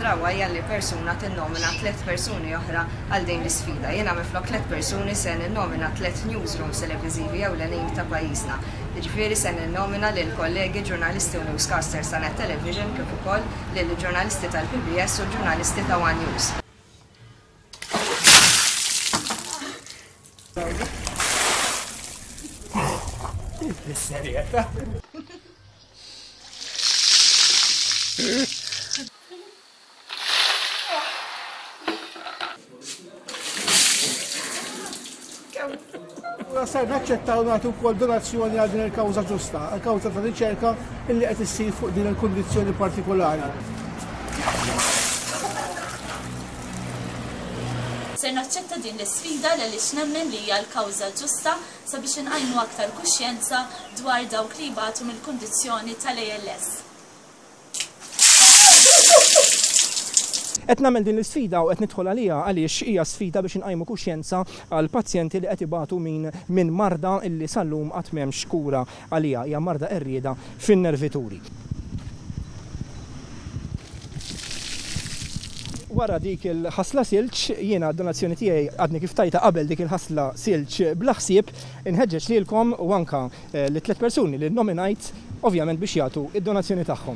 naraw hija li persuna tinnomina 3 persuni oħra għal din l-isfida. Jiena minflok 3 persuni se ninnomina 3 newsrooms televiżivi ewlenin ta' pajjiżna. Jiġifieri se ninnomina lil kollegi ġurnalisti u newscasters ta' Net Television kif ukoll lil ġurnalisti tal-PBS u ġurnalisti ta' One News. Bis-serjetà. Sar naċċettaw nagħtu wkoll donazzjoni għal din il-kawża ġusta, għall-kawża ta' riċerka illi qed issir fuq din il-kundizzjoni partikolari. Se naċċetta din l-isfida għaliex nemmen li hija l-kawża ġusta sabiex inqajmu aktar kuxjenza dwar dawk li jbatu mill-kundizzjoni tal-ALS. Qed nagħmel din l-isfida u qed nidħol għaliha għaliex hija sfida biex inqajmu kuxjenza għal pazjenti li qed ibatu minn marda illi sal-lum qatt m'hemmx kura għaliha, hija marda qerrieda fin-nervituri. Wara dik il-ħasla silġ, jiena d-donazzjoni tiegħi għadni kif tajta qabel dik il-ħasla silġ bla ħsieb inħeġġeġ lilkom u anke li 3 persuni li nominajt ovvjament biex jagħtu id-donazzjoni tagħhom.